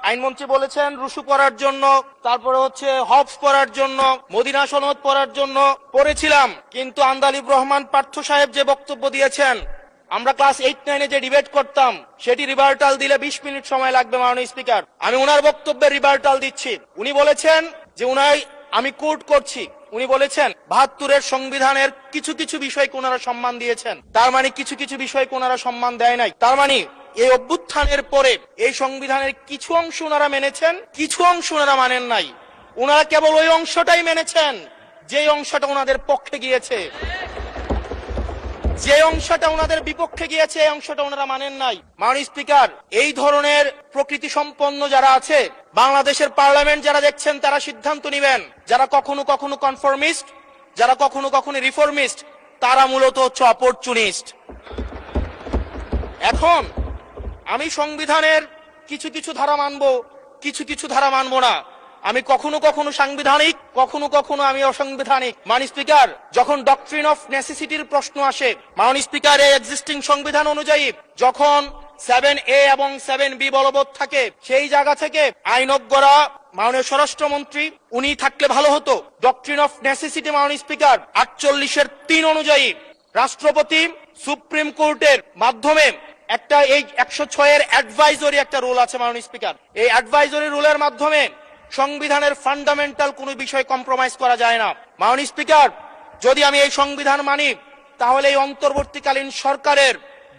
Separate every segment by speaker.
Speaker 1: আইনমন্ত্রী বলেছেন রুশু পড়ার জন্য, তারপরে হচ্ছে হবস পড়ার জন্য, মদিনা সনদ পড়ার জন্য পড়েছিলাম, কিন্তু আন্দালিব রহমান পার্থ সাহেব যে বক্তব্য দিয়েছেন, আমরা ক্লাস 8-9 যে ডিবেট করতাম সেটি রিভার্টাল দিলে 20 মিনিট সময় লাগবে মাননীয় স্পিকার। আমি ওনার বক্তব্যের রিভার্টাল দিচ্ছি। উনি বলেছেন যে আমি কোট করছি, উনি বলেছেন 72-এর সংবিধানের কিছু কিছু বিষয়কে ওনারা সম্মান দিয়েছেন। তার মানে কিছু কিছু বিষয়কে ওনারা সম্মান দেয় নাই। তার মানে এই অভ্যুত্থানের পরে এই সংবিধানের কিছু অংশ ওনারা মেনেছেন, কিছু অংশ ওনারা মানেন নাই। ওনারা কেবল ওই অংশটাই মেনেছেন যে অংশটা ওনাদের পক্ষে গিয়েছে, যে অংশটা ওনাদের বিপক্ষে গিয়েছে এই অংশটা ওনারা মানেন নাই। মাননীয় স্পিকার, এই ধরনের প্রকৃতি সম্পন্ন যারা আছে বাংলাদেশের পার্লামেন্ট যারা দেখছেন তারা সিদ্ধান্ত নেবেন, যারা কখনো কখনো কনফর্মিস্ট, যারা কখনো কখনো রিফর্মিস্ট, তারা মূলত হচ্ছে অপরচুনিস্ট। এখন আমি সংবিধানের কিছু কিছু ধারা মানব, কিছু কিছু ধারা মানব না। আমি কখনো কখনো সাংবিধানিক, কখনো কখনো আমি অসাংবিধানিক। মাননীয় স্পিকার, যখন ডক্ট্রিন অফ নেসেসিটির প্রশ্ন আসে, মাননীয় স্পিকার, এই এক্সিস্টিং সংবিধান অনুযায়ী যখন 7A এবং 7B বলবৎ থাকে, সেই জায়গা থেকে আইনজ্ঞরা, মাননীয় স্বরাষ্ট্রমন্ত্রী উনি থাকলে ভালো হতো। ডক্ট্রিন অফ নেসেসিটি মাননীয় স্পিকার 48-3 অনুযায়ী রাষ্ট্রপতি সুপ্রিম কোর্টের মাধ্যমে একটা এই 106-এর অ্যাডভাইজরি একটা রুল আছে মাননীয় স্পিকার। এই অ্যাডভাইজরি রুলের মাধ্যমে সংবিধানের ফান্ডামেন্টাল কোনো বিষয় কম্প্রোমাইজ করা যায় না। মাননীয় স্পিকার, যদি আমি এই সংবিধান মানি তাহলে এই অন্তর্বর্তীকালীন সরকারের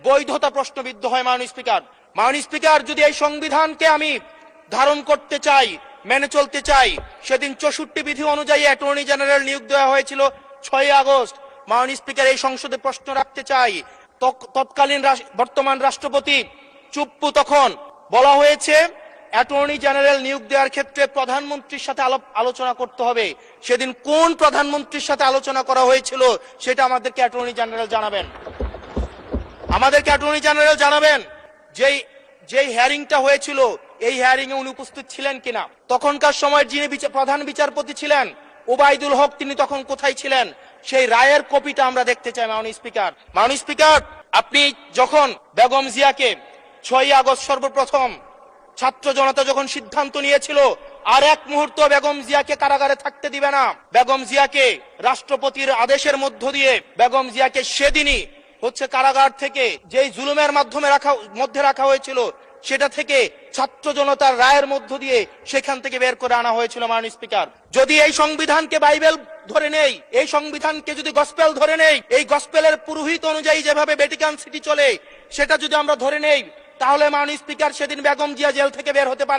Speaker 1: বৈধতা প্রশ্নবিদ্ধ হয়। মাননীয় স্পিকার, মাননীয় স্পিকার, যদি এই সংবিধানকে আমি ধারণ করতে চাই, মেনে চলতে চাই, সেদিন 64 বিধি অনুযায়ী অ্যাটর্নি জেনারেল নিয়োগ দেওয়া হয়েছিল 6 আগস্ট। মাননীয় স্পিকার, এই সংসদে প্রশ্ন রাখতে চাই, তৎকালীন বর্তমান রাষ্ট্রপতি চুপ্পু, তখন বলা হয়েছে অ্যাটর্নি জেনারেল নিয়োগ দেওয়ার ক্ষেত্রে প্রধানমন্ত্রীর সাথে আলোচনা করতে হবে। সেদিন কোন প্রধানমন্ত্রীর সাথে আলোচনা করা হয়েছিল সেটা আমাদেরকে অ্যাটর্নি জেনারেল জানাবেন। আমাদেরকে অ্যাটর্নি জেনারেল জানাবেন যেই হিয়ারিংটা হয়েছিল এই হিয়ারিং এ উনি উপস্থিত ছিলেন কিনা। তখনকার সময় যিনি প্রধান বিচারপতি ছিলেন ওবায়দুল হক, তিনি তখন কোথায় ছিলেন, সেই রায়ের কপিটা আমরা দেখতে চাই। মাননীয় স্পিকার, মাননীয় স্পিকার, আপনি যখন বেগম জিয়াকে 6 আগস্ট সর্বপ্রথম ছাত্র জনতা যখন সিদ্ধান্ত নিয়েছিল আর এক মুহূর্ত বেগম জিয়াকে কারাগারে থাকতে দিবে না, বেগম জিয়াকে রাষ্ট্রপতির আদেশের মধ্য দিয়ে বেগম জিয়াকে সেদিনই হচ্ছে কারাগার থেকে যেই জুলুমের মধ্যে রাখা হয়েছিল সেটা থেকে ছাত্র জনতার রায়ের মধ্য দিয়ে সেখান থেকে বের করে আনা হয়েছিল। মাননীয় স্পিকার, যদি এই সংবিধানকে বাইবেল ধরে নেই, এই সংবিধানকে যদি গসপেল ধরে নেই, এই গসপেলের পুরোহিত অনুযায়ী যেভাবে ভ্যাটিকান সিটি চলে সেটা যদি আমরা ধরে নেই, তাহলে মাননীয় স্পিকার, সেদিন বেগম জিয়া জেল থেকে বের হতে পারেন।